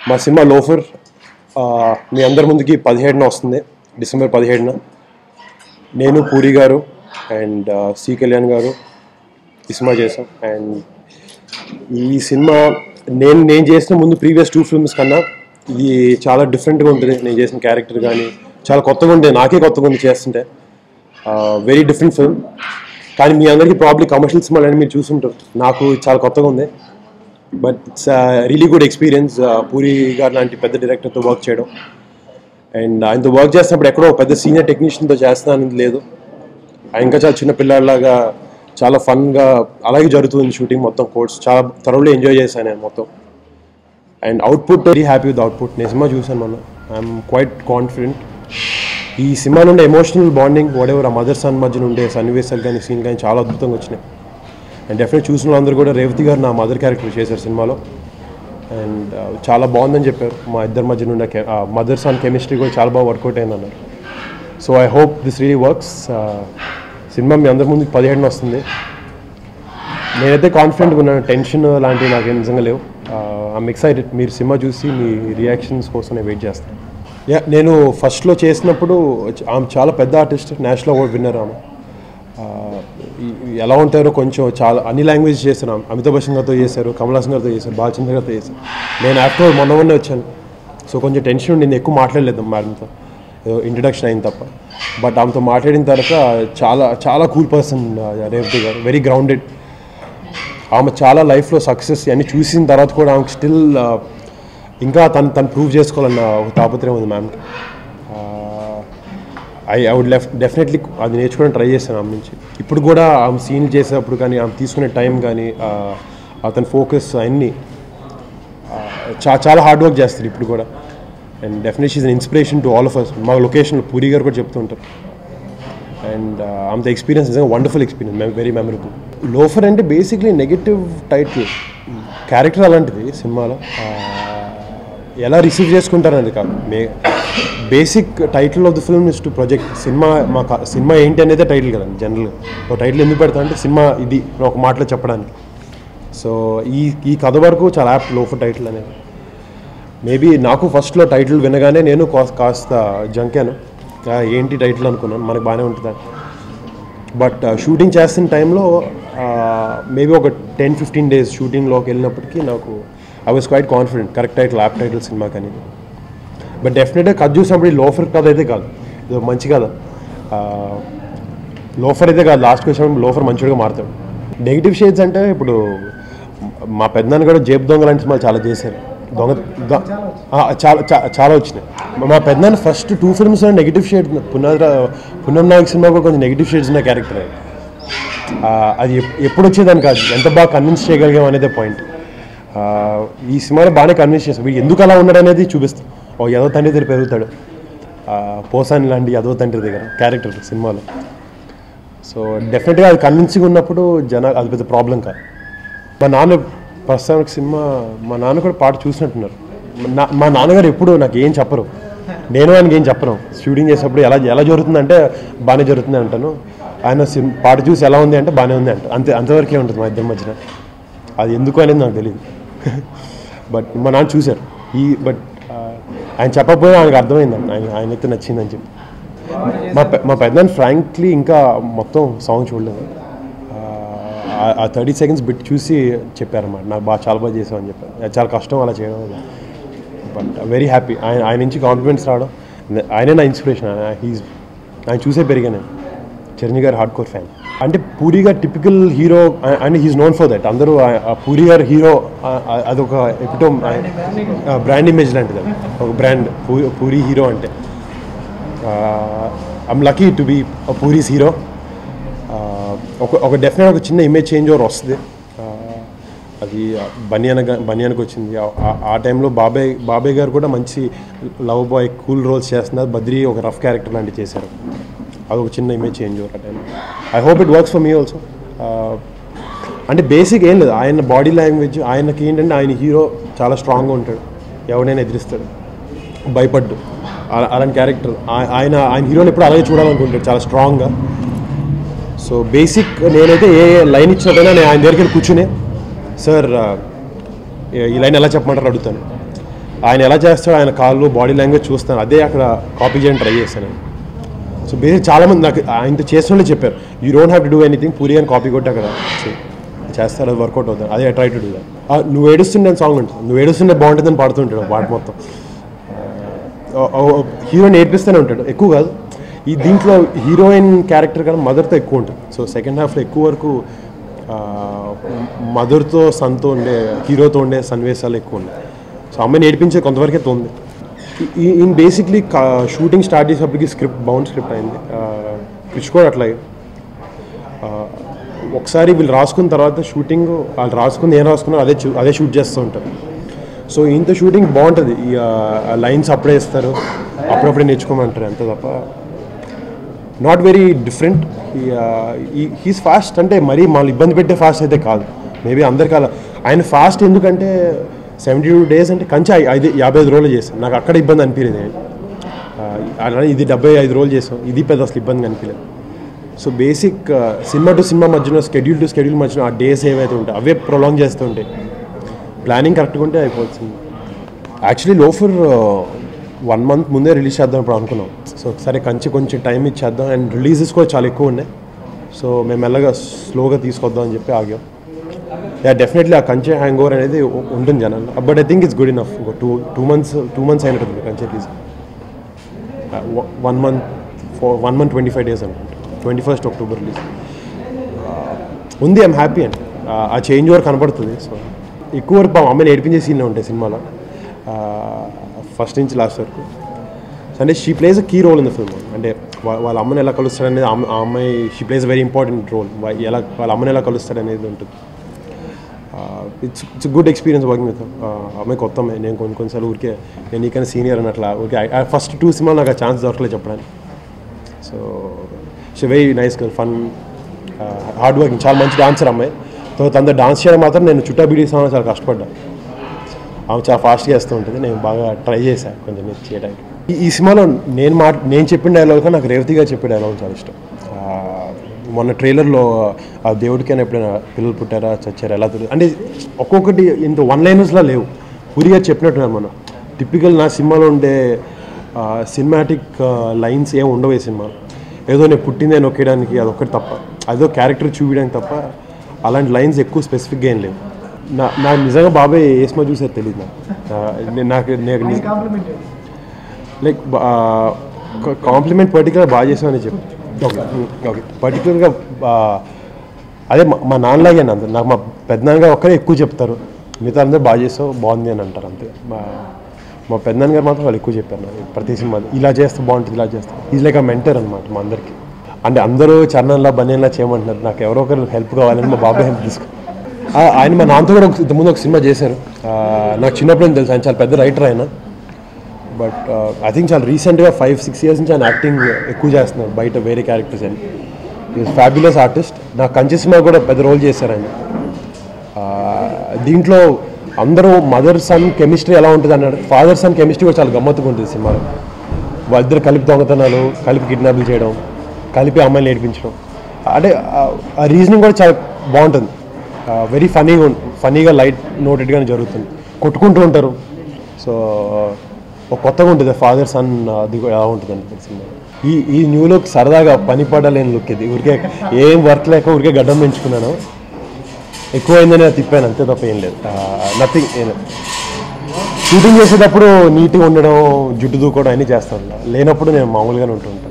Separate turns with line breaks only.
మా cinema loafer మీ అందరి ముందుకి 17న వస్తుంది, డిసెంబర్ 17న. నేను పూరి గారు అండ్ సి కళ్యాణ్ గారు ఈ సినిమా చేసాం. అండ్ ఈ సినిమా నేను చేసిన ముందు ప్రీవియస్ 2 ఫిల్మ్స్ కన్నా ఇది చాలా డిఫరెంట్గా ఉంటుంది. నేను చేసిన క్యారెక్టర్ కానీ చాలా కొత్తగా ఉండే, నాకే కొత్తగా ఉంది చేస్తుంటే. Very different film. కానీ మీ అందరికీ ప్రాబ్లీ కమర్షియల్ సినిమాలు అని మీరు చూసుంటారు, నాకు చాలా కొత్తగా ఉంది. But it's really good experience puri గారు లాంటి పెద్ద డైరెక్టర్తో వర్క్ చేయడం. అండ్ ఆయనతో వర్క్ చేసినప్పుడు ఎక్కడో పెద్ద సీనియర్ టెక్నీషియన్తో చేస్తానని లేదు. ఆయన ఇంకా చాలా చిన్న పిల్లలాగా చాలా ఫన్గా అలాగే జరుగుతుంది షూటింగ్ మొత్తం. కోర్స్ చాలా థరోలీ ఎంజాయ్ చేశాను నేను మొత్తం. And output very happy with output. నేను సినిమా చూశాను మొన్న, ఐఎమ్ క్వైట్ కాన్ఫిడెంట్. ఈ సినిమాలో ఉండే ఎమోషనల్ బాండింగ్ వాట్ ఎవర్ ఆ మదర్ సన్ మధ్యన ఉండే సన్నివేశాలు కానీ సీన్ కానీ చాలా అద్భుతంగా వచ్చినాయి. అండ్ డెఫినెట్ చూసిన వాళ్ళందరూ కూడా రేవతి గారు నా మదర్ క్యారెక్టర్ చేశారు సినిమాలో. అండ్ చాలా బాగుందని చెప్పారు. మా ఇద్దరి మధ్యన ఉండే మదర్ సన్ కెమిస్ట్రీ కూడా చాలా బాగా వర్కౌట్ అయింది అన్నారు. So I hope this really works. Cinema మీ అందరి ముందు 17న వస్తుంది. నేనైతే కాన్ఫిడెంట్గా ఉన్నాను, టెన్షన్ లాంటివి నాకు నిజంగా లేవు. I'm excited. మీరు సినిమా చూసి మీ రియాక్షన్స్ కోసం నేను వెయిట్ చేస్తాను. నేను ఫస్ట్లో చేసినప్పుడు ఆమె చాలా పెద్ద ఆర్టిస్ట్, నేషనల్ అవార్డ్ విన్నర్. ఆమె ఎలా ఉంటారో కొంచెం చాలా అన్ని లాంగ్వేజ్ చేశారు. అమితాబ్ బచ్చన్ గారితో చేశారు, కమల్ హాసన్ గారితో చేశారు, బాలచంద్ర గారితో చేశారు. నేను ఆఫ్టర్ మొన్నే వచ్చాను, సో కొంచెం టెన్షన్ ఉండి నేను ఎక్కువ మాట్లాడలేదు మేడంతో, ఇంట్రడక్షన్ అయిన తప్ప. బట్ ఆమెతో మాట్లాడిన తర్వాత చాలా చాలా కూల్ పర్సన్ రేవతి గారు, వెరీ గ్రౌండెడ్. ఆమె చాలా లైఫ్లో సక్సెస్ అన్ని చూసిన తర్వాత కూడా ఆమెకు స్టిల్ ఇంకా తను ప్రూవ్ చేసుకోవాలన్న ఒక తాపత్రయం ఉంది మ్యామ్కి. ఐ వుడ్ డెఫినెట్లీ అది నేర్చుకోవడం ట్రై చేశాను ఆమె నుంచి. ఇప్పుడు కూడా ఆమె సీన్లు చేసేటప్పుడు కానీ ఆమె తీసుకునే టైం కానీ అతని ఫోకస్ అన్నీ చాలా హార్డ్ వర్క్ చేస్తారు ఇప్పుడు కూడా. And definitely is an inspiration to all of us. మా లొకేషన్లో పూరి గారు కూడా చెప్తూ ఉంటారు. అండ్ ఆమె ఎక్స్పీరియన్స్ నిజంగా wonderful experience, very memorable. Loafer అంటే బేసిక్లీ నెగటివ్ టైటిల్, క్యారెక్టర్ అలాంటిది సినిమాలో. ఎలా రిసీవ్ చేసుకుంటారనేది కాదు, basic title of the film is to project cinema ఏంటి అనేది టైటిల్ కదండి. జనరల్గా ఒక టైటిల్ ఎందుకు పెడతా అంటే సినిమా ఇది ఒక మాటలో చెప్పడానికి. సో ఈ కథ వరకు చాలా యాప్ట్ లోఫర్ టైటిల్ అనేది. మేబీ నాకు ఫస్ట్లో టైటిల్ వినగానే నేను కాస్త జంకాను, ఏంటి టైటిల్ అనుకున్నాను, మనకు బాగానే ఉంటుందని. బట్ షూటింగ్ చేస్తున్న టైంలో మేబీ ఒక 10-15 డేస్ షూటింగ్లోకి వెళ్ళినప్పటికీ నాకు I was quite confident correct title, app title సినిమాకి అనేది. బట్ డెఫినెట్గా కథ చూసినప్పుడు ఈ లోఫర్ కథ అయితే కాదు, ఇది మంచి కథ. లోఫర్ అయితే కాదు, లాస్ట్కి వచ్చినప్పుడు లోఫర్ మంచిగా మారుతాడు. నెగిటివ్ షేడ్స్ అంటే ఇప్పుడు మా పెద్దనాన్న కూడా జేబు దొంగ లాంటి సినిమాలు చాలా చేశారు. చాలా వచ్చినాయి. మా పెద్దనాన్న ఫస్ట్ 2 ఫిల్మ్స్లో నెగిటివ్ షేడ్, పున్నం నాయక్ సినిమా కూడా కొంచెం నెగిటివ్ షేడ్స్ ఉన్న క్యారెక్టర్. అది ఎప్పుడు వచ్చేదాన్ని కాదు, ఎంత బాగా కన్విన్స్ చేయగలిగాం అనేది పాయింట్. ఈ సినిమాలో బాగానే కన్విన్స్ చేస్తాం, వీడు ఎందుకు అలా ఉన్నాడు అనేది చూపిస్తాం. ఓ యదో తండ్రి దగ్గర పెరుగుతాడు, పోసాని లాంటి యదో తండ్రి దగ్గర క్యారెక్టర్ సినిమాలో. సో డెఫినెట్గా అది కన్విన్సింగ్ ఉన్నప్పుడు అది పెద్ద ప్రాబ్లం కాదు. మా నాన్న ప్రస్తుతానికి సినిమా, మా నాన్న కూడా పాట చూసినట్టున్నారు. మా నాన్నగారు ఎప్పుడు నాకు ఏం చెప్పరు, నేను ఆయనకి ఏం చెప్పను. షూటింగ్ చేసేటప్పుడు ఎలా జరుగుతుందంటే బాగానే జరుగుతుంది అంటాను, ఆయన పాట చూసి ఎలా ఉంది అంటే బాగానే ఉంది అంట. అంతవరకే ఉంటుంది మా ఇద్దరి మధ్యన. అది ఎందుకు అనేది నాకు తెలియదు. బట్ మా నాన్న చూశారు. బట్ ఆయన చెప్పకపోయినా ఆయనకు అర్థమైందండి, ఆయనైతే నచ్చిందని చెప్పి. మా పెద్దనాన్న ఫ్రాంక్లీ ఇంకా మొత్తం సాంగ్ చూడలేదు. ఆ 30 seconds బిట్ చూసి చెప్పారన్నమాట, నాకు చాలా బాగా చేసామని చెప్పారు. చాలా కష్టం అలా చేయడం. But very happy. ఆయన నుంచి కాన్ఫిడెన్స్ రావడం, ఆయనే నా ఇన్స్పిరేషన్. ఆయన చూసే పెరిగాను. చిరంజీవి గారు హార్డ్ కోర్ ఫ్యాన్. అంటే Puri garu typical hero and he's known for that. అందరూ పూరి గారు హీరో అదొక ఎపిటోమ్, బ్రాండ్ ఇమేజ్ లాంటిది, ఒక బ్రాండ్ పూరి హీరో అంటే. I'm lucky to be Puri's hero. ఒక డెఫినెట్ ఒక చిన్న ఇమేజ్ చేంజ్ ఓవర్ వస్తుంది. అది బనియానికి వచ్చింది. ఆ టైంలో బాబాయ్ గారు కూడా మంచి లవ్ బాయ్ కూల్ రోల్స్ చేస్తున్నారు. బద్రీ ఒక రఫ్ క్యారెక్టర్ లాంటివి చేశారు. అదొక చిన్న ఇమేజ్ చేంజ్ ఓవర్ ఆ time. I hope it works for me also. అంటే బేసిక్ ఏం లేదు, ఆయన బాడీ లాంగ్వేజ్, ఆయనకి ఏంటంటే ఆయన హీరో చాలా స్ట్రాంగ్గా ఉంటాడు, ఎవరైనా ఎదిరిస్తాడు, భయపడ్డు, అలాంటి క్యారెక్టర్. ఆయన హీరోని ఎప్పుడు అలాగే చూడాలనుకుంటాడు, చాలా స్ట్రాంగ్గా. సో బేసిక్ నేనైతే ఏ లైన్ ఇచ్చినట్టయినా నేను ఆయన దగ్గరికి వెళ్ళి కూర్చునే, సార్ ఈ లైన్ ఎలా చెప్పమంటారు అడుగుతాను. ఆయన ఎలా చేస్తాడో ఆయన కాళ్ళు బాడీ లాంగ్వేజ్ చూస్తాను, అదే అక్కడ కాపీ చేయడానికి ట్రై చేశాను. సో బేసిక్ చాలామంది నాకు ఆయనతో చేసిన చెప్పారు, you don't have to do anything, puri అని కాపీ కొట్టి అక్కడ చేస్తారు, అది వర్కౌట్ అవుతుంది. అదే I try to do that. నువ్వు ఏడుస్తుండే సాంగ్ ఉంటుంది, నువ్వు ఏడుస్తుండే బాగుంటుందని పాడుతుంటాడు పాట మొత్తం. హీరోయిన్ ఏడ్పిస్తూనే ఉంటాడు, ఎక్కువ కాదు. ఈ దీంట్లో హీరోయిన్ క్యారెక్టర్ కన్నా మదర్తో ఎక్కువ ఉంటుంది. సో సెకండ్ హాఫ్లో ఎక్కువ వరకు మదర్తో సన్తో ఉండే హీరోతో ఉండే సన్నివేశాలు ఎక్కువ ఉన్నాయి. సో అమ్మాయిని ఏడిపించే కొంతవరకే తోంది. ఈయన బేసిక్లీ షూటింగ్ స్టార్ట్ చేసేప్పటికి స్క్రిప్ట్ బౌండ్ స్క్రిప్ట్ అయింది. క్రిష్ కూడా అట్లాగే ఒకసారి వీళ్ళు రాసుకున్న తర్వాత షూటింగ్ వాళ్ళు రాసుకుంది ఏం రాసుకున్నారో అదే షూట్ చేస్తూ ఉంటారు. సో ఇంత షూటింగ్ బాగుంటుంది. ఈ లైన్స్ అప్పుడే ఇస్తారు, అప్పుడప్పుడే నేర్చుకోమంటారు, అంతే తప్ప not very different. He's fast అంటే మరీ మళ్ళీ ఇబ్బంది పెట్టే ఫాస్ట్ అయితే కాదు. మేబీ అందరికీ అలా ఆయన ఫాస్ట్ ఎందుకంటే 72 days అంటే కంచి 55 రోజులు చేశాను, నాకు అక్కడ ఇబ్బంది అనిపించలేదు. అలానే ఇది 75 రోజులు చేసాం, ఇది పెద్ద అసలు ఇబ్బంది అనిపించలేదు. So basic cinema to cinema మధ్యలో స్కెడ్యూల్ టు స్కెడ్యూల్ మధ్యలో ఆ డేస్ ఏవైతే ఉంటాయి అవే ప్రొలాంగ్ చేస్తూ ఉంటాయి. ప్లానింగ్ కరెక్ట్గా ఉంటే అయిపోతుంది. యాక్చువల్లీ లోఫర్ 1 month ముందే రిలీజ్ చేద్దాం ఇప్పుడు అనుకున్నాం. సో సరే కంచి కొంచెం టైం ఇచ్చేద్దాం, అండ్ రిలీజెస్ కూడా చాలా ఎక్కువ ఉన్నాయి. సో మేము మెల్లగా స్లోగా తీసుకొద్దాం అని చెప్పి ఆగాం. డెఫినెట్లీ ఆ కంచె హ్యాంగ్ ఓవర్ అనేది ఉంటుంది జనాలు. But I think it's good enough. Two months అయినట్టుంది కంచె రిలీజ్. 1 month 25 days అనుకుంటా. 21st October రిలీజ్ ఉంది. ఐఎమ్ హ్యాపీ అండి. ఆ చేంజ్ ఓవర్ కనపడుతుంది. సో ఎక్కువ వరకు అమ్మాయిని ఏడిపించే సీన్లు ఉంటాయి సినిమాలో, ఫస్ట్ నుంచి లాస్ట్ వరకు. అంటే she plays a key role in the film. అంటే వాళ్ళ అమ్మని ఎలా కలుస్తాడనేది ఆ అమ్మాయి she plays very important role. వాళ్ళ అమ్మని ఎలా కలుస్తాడనేది ఉంటుంది. It's good experience working with అమ్మాయి. కొత్త అమ్మాయి. నేను కొన్నిసార్లు ఊరికే నేను నీకన్నా సీనియర్ అని అట్లా ఊరికే ఫస్ట్ 2 సినిమాలు నాకు ఆ ఛాన్స్ దొరకలేదు చెప్పడానికి. So she very nice girl, fun, hard working, చాలా మంచి డాన్సర్ అమ్మాయి. తర్వాత అందరూ డాన్స్ చేయడం మాత్రం నేను చుట్టా బీడీ సాంగ్ చాలా కష్టపడ్డా. ఆమె చాలా ఫాస్ట్గా వేస్తూ ఉంటుంది, నేను బాగా ట్రై చేశాను కొంచెం చేయడానికి. ఈ సినిమాలో నేను చెప్పిన డైలాగ్ నాకు రేవతి గారు చెప్పే డైలాగ్ చాలా ఇష్టం. మొన్న ట్రైలర్లో ఆ దేవుడికైనా ఎప్పుడైనా పిల్లలు పుట్టారా చచ్చారా ఎలా తెలియదు అంటే ఒక్కొక్కటి ఇంత 1-linersలా లేవు. పూరి గారు చెప్పినట్టున్నారు. మనం టిపికల్ నా సినిమాలో ఉండే సినిమాటిక్ లైన్స్ ఏమి ఉండవు ఈ సినిమాలో. ఏదో నేను పుట్టిందే నొక్కేయడానికి అదొక్కటి తప్ప, అదో క్యారెక్టర్ చూపించడానికి తప్ప అలాంటి లైన్స్ ఎక్కువ స్పెసిఫిక్గా ఏం లేవు. నాకు నిజంగా బాబాయ్ ఏ సినిమా చూసారో తెలియదు. నాకు లైక్ కాంప్లిమెంట్ పర్టికులర్ బాగా చేసామని చెప్పి ఓకే పర్టికులర్గా అదే మా నాన్నలాగే అంత నాకు మా పెద్దనాన్నగారు ఒక్కరే ఎక్కువ చెప్తారు, మిగతా అందరూ బాగా చేస్తావు బాగుంది అని అంటారు అంతే. మా పెద్దనాన్నగారు మాత్రం వాళ్ళు ఎక్కువ చెప్పారు నాకు ప్రతి సినిమా ఇలా చేస్తే బాగుంటుంది ఇలా చేస్తాం. ఈజ్ లైక్ ఆ మెంటర్ అనమాట మా అందరికీ. అంటే అందరూ చరణంలా బనేలా చేయమంటున్నారు, నాకు ఎవరో ఒకరు హెల్ప్ కావాలని మా బాబాయ్ హెల్ప్ తీసుకుని ఆయన మా నాన్నతో కూడా ఇంతకుముందు ఒక సినిమా చేశారు. నాకు చిన్నప్పుడు తెలుసు ఆయన చాలా పెద్ద రైటర్ ఆయన. బట్ ఐ థింక్ చాలా రీసెంట్గా 5-6 years నుంచి ఆయన యాక్టింగ్ ఎక్కువ చేస్తున్నారు బయట వేరే క్యారెక్టర్స్ అని. Is fabulous artist. నాకు కంచి సినిమా కూడా పెద్ద రోల్ చేశారు ఆయన. దీంట్లో అందరూ మదర్ సన్ కెమిస్ట్రీ ఎలా ఉంటుంది అన్నాడు, ఫాదర్ సన్ కెమిస్ట్రీ కూడా చాలా గమ్మత్తుగా ఉంటుంది సినిమాలో. వాళ్ళిద్దరు కలిపి దొంగతనాలు, కలిపి కిడ్నాప్లు చేయడం, కలిపి అమ్మాయిని నేర్పించడం, అంటే ఆ రీజనింగ్ కూడా చాలా బాగుంటుంది. వెరీ ఫనీగా లైట్ నోటెడ్గానే జరుగుతుంది. కొట్టుకుంటూ ఉంటారు. సో ఒక కొత్తగా ఉంటుంది ఫాదర్ సన్, అది ఎలా ఉంటుంది అంటే సినిమా. ఈ న్యూ లుక్ సరదాగా పని పడలేని లుక్ ఇది. ఊరికే ఏం వర్క్ లేక ఊరికే గడ్డం పెంచుకున్నాను, ఎక్కువైందని తిప్పాను అంతే తప్ప ఏం లేదు. నథింగ్. షూటింగ్ చేసేటప్పుడు నీట్గా ఉండడం, జుట్టు దూకోవడం అన్నీ చేస్తాను. లేనప్పుడు నేను మామూలుగానే ఉంటూ ఉంటాను.